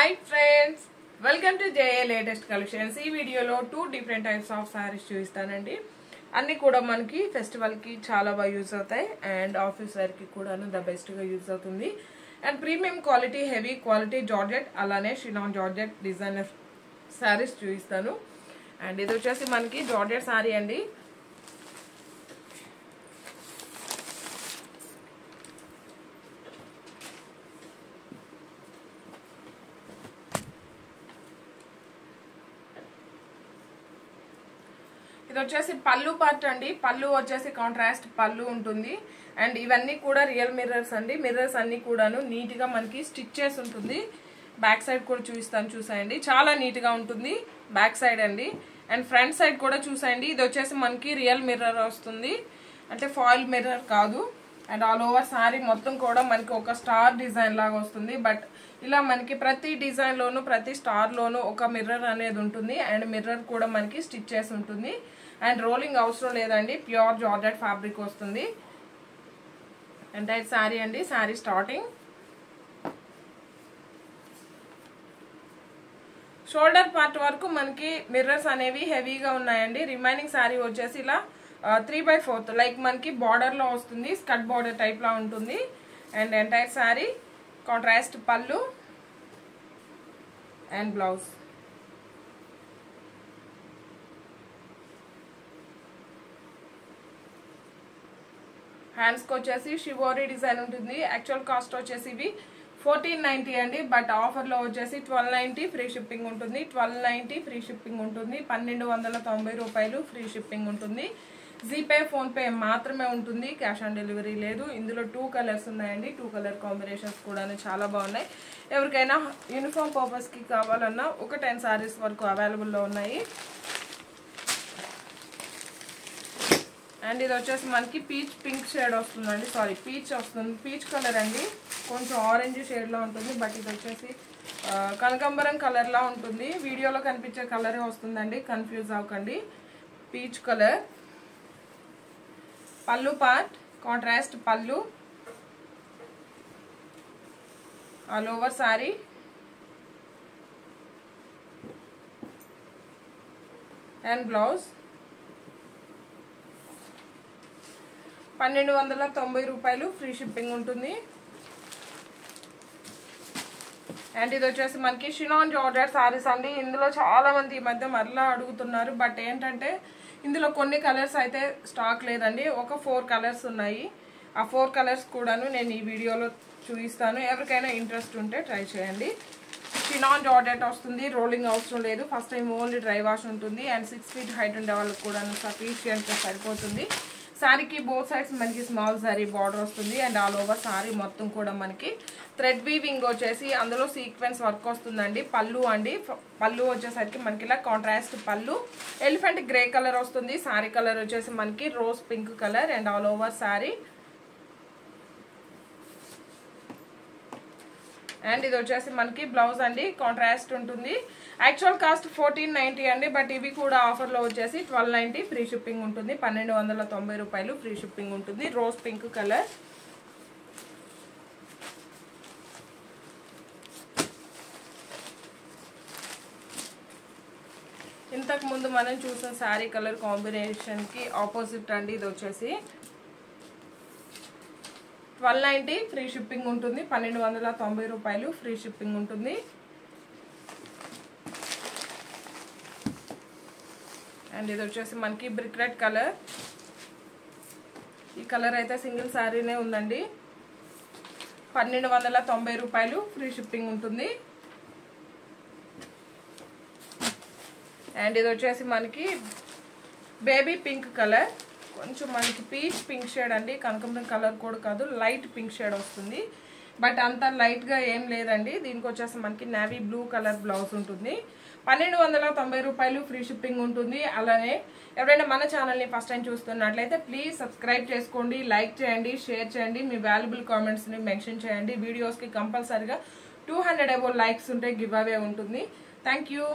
Hi friends, welcome to JA latest collections. ఈ వీడియోలో 2 different types of sarees చూపిస్తానండి. అన్ని కూడా మనకి ఫెస్టివల్ కి చాలా బాగా యూస్ అవుతాయి అండ్ ఆఫీస్ వేర్ కి కూడా ద బెస్ట్ గా యూస్ అవుతుంది. And premium quality, heavy quality georgette అలానే షినాన్ జార్జెట్ డిజైనర్ sarees చూపిస్తాను. అండ్ ఇది వచ్చేసి మనకి జార్జెట్ సారీ అండి. ఇది వచ్చేసి పల్లు పార్ట్ అండి. పల్లు వచ్చేసి కాంట్రాస్ట్ పల్లు ఉంటుంది. అండ్ ఇవన్నీ కూడా రియల్ మిర్రర్స్ అండి. మిర్రర్స్ అన్ని కూడాను నీట్ గా మనకి స్టిచ్ చేసి ఉంటుంది. బ్యాక్ సైడ్ కూడా చూపిస్తాను, చూసాయండి. చాలా నీట్ గా ఉంటుంది బ్యాక్ సైడ్ అండి. అండ్ ఫ్రంట్ సైడ్ కూడా చూసాయండి. ఇది వచ్చేసి మనకి రియల్ మిర్రర్ వస్తుంది, అంటే ఫాయిల్ మిర్రర్ కాదు. అండ్ ఆల్ ఓవర్ సారీ మొత్తం కూడా మనకి ఒక స్టార్ డిజైన్ లాగా వస్తుంది. బట్ ఇలా మనకి ప్రతి డిజైన్ లోను, ప్రతి స్టార్ లోను ఒక మిర్రర్ అనేది ఉంటుంది. అండ్ మిర్రర్ కూడా మనకి స్టిచ్ చేసి ఉంటుంది. అండ్ రోలింగ్ అవసరం లేదండి, ప్యూర్ జార్జెట్ ఫ్యాబ్రిక్ వస్తుంది. ఎంటైర్ సారీ అండి. సారీ స్టార్టింగ్ షోల్డర్ పార్ట్ వరకు మనకి మిర్రర్స్ అనేవి హెవీగా ఉన్నాయండి. రిమైనింగ్ సారీ వచ్చేసి ఇలా 3/4 లైక్ మనకి బార్డర్ లో వస్తుంది, స్కర్ట్ బార్డర్ టైప్ లా ఉంటుంది. అండ్ ఎంటైర్ సారీ కాంట్రాస్ట్ పళ్ళు అండ్ బ్లౌజ్. హ్యాండ్స్ కి వచ్చేసి షివోరీ డిజైన్ ఉంటుంది. యాక్చువల్ కాస్ట్ వచ్చేసి ఇవి 1490 అండి. బట్ ఆఫర్ లో వచ్చేసి 1290 ఫ్రీ షిప్పింగ్ ఉంటుంది. 1290 ఫ్రీ షిప్పింగ్ ఉంటుంది. 1290 రూపాయలు ఫ్రీ షిప్పింగ్ ఉంటుంది. జీపే, ఫోన్ పే మాత్రమే ఉంటుంది, క్యాష్ ఆన్ డెలివరీ లేదు. ఇందులో 2 కలర్స్ ఉన్నాయండి. 2 కలర్ కాంబినేషన్స్ కూడా చాలా బాగున్నాయి. ఎవరికైనా యూనిఫామ్ పర్పస్ కి కావాలన్నా ఒక 10 సారీస్ వరకు అవైలబుల్ లో ఉన్నాయి. అండ్ ఇది వచ్చేసి మనకి పీచ్ పింక్ షేడ్ వస్తుందండి. సారీ, పీచ్ వస్తుంది, పీచ్ కలర్ అండి. కొంచెం ఆరెంజ్ షేడ్ లో ఉంటుంది. బట్ ఇది వచ్చేసి కనకాంబరం కలర్ లా ఉంటుంది. వీడియోలో కనిపించే కలరే వస్తుందండి, కన్ఫ్యూజ్ అవ్వకండి. Peach colour. పల్లు పార్ట్ కాంట్రాస్ట్ పల్లు, all over sorry. And blouse 1290 రూపాయలు ఫ్రీ షిప్పింగ్ ఉంటుంది. అండ్ ఇది వచ్చేసి మనకి షినాన్ జార్జెట్ సారీస్ అండి. ఇందులో చాలా మంది ఈ మధ్య మరలా అడుగుతున్నారు. బట్ ఏంటంటే ఇందులో కొన్ని కలర్స్ అయితే స్టాక్ లేదండి. ఒక 4 కలర్స్ ఉన్నాయి. ఆ 4 కలర్స్ కూడాను నేను ఈ వీడియోలో చూపిస్తాను. ఎవరికైనా ఇంట్రెస్ట్ ఉంటే ట్రై చేయండి. షినాన్ జార్జెట్ వస్తుంది, రోలింగ్ అవసరం లేదు. First time only dry wash ఉంటుంది. అండ్ 6 feet హైట్ ఉండే వాళ్ళకి కూడా సఫిషియెంట్ గా సరిపోతుంది. సారీకి బోత్ సైడ్స్ మనకి స్మాల్ సారీ బార్డర్ వస్తుంది. అండ్ ఆల్ ఓవర్ సారీ మొత్తం కూడా మనకి థ్రెడ్ వీవింగ్ వచ్చేసి అందులో సీక్వెన్స్ వర్క్ వస్తుందండి. పళ్ళు అండి. పళ్ళు వచ్చేసరికి మనకి ఇలా కాంట్రాస్ట్ పళ్ళు, ఎలిఫెంట్ గ్రే కలర్ వస్తుంది. సారీ కలర్ వచ్చేసి మనకి rose pink colour. And all over sorry. And ఇది వచ్చేసి మనకి బ్లౌజ్ అండి, కాంట్రాస్ట్ ఉంటుంది. యాక్చువల్ కాస్ట్ 1490 అండి. బట్ ఇవి కూడా ఆఫర్ లో వచ్చేసి 1290 ఫ్రీ షిప్పింగ్ ఉంటుంది. 1290 రూపాయలు ఫ్రీ షిప్పింగ్ ఉంటుంది. Rose pink colour. ఇంతకు ముందు మనం చూసిన శారీ కలర్ కాంబినేషన్ కి ఆపోజిట్ అండి. ఇది వచ్చేసి 1290 ఫ్రీ షిప్పింగ్ ఉంటుంది. 1290 రూపాయలు ఫ్రీ షిప్పింగ్ ఉంటుంది. అండ్ ఇది వచ్చేసి మనకి బ్రిక్ రెడ్ కలర్. ఈ కలర్ అయితే సింగిల్ శారీనే ఉందండి. 1290 రూపాయలు ఫ్రీ షిప్పింగ్ ఉంటుంది. అండ్ ఇది వచ్చేసి మనకి బేబీ పింక్ కలర్. కొంచెం మనకి పీచ్ పింక్ షేడ్ అండి, కనకాంబరం కలర్ కూడా కాదు, లైట్ పింక్ షేడ్ వస్తుంది. బట్ అంత లైట్ గా ఏం లేదండి. దీనికి వచ్చేసి మనకి నేవీ బ్లూ కలర్ బ్లౌజ్ ఉంటుంది. 1290 రూపాయలు ఫ్రీ షిప్పింగ్ ఉంటుంది. అలానే ఎవరైనా మన ఛానల్ ని ఫస్ట్ టైం చూస్తున్నట్లయితే ప్లీజ్ సబ్స్క్రైబ్ చేసుకోండి, లైక్ చేయండి, షేర్ చేయండి, మీ వాల్యుబుల్ కామెంట్స్ ని మెన్షన్ చేయండి. వీడియోస్ కి కంపల్సరిగా 200 అబౌవ్ లైక్స్ ఉంటే గివ్ అవే ఉంటుంది. Thank you.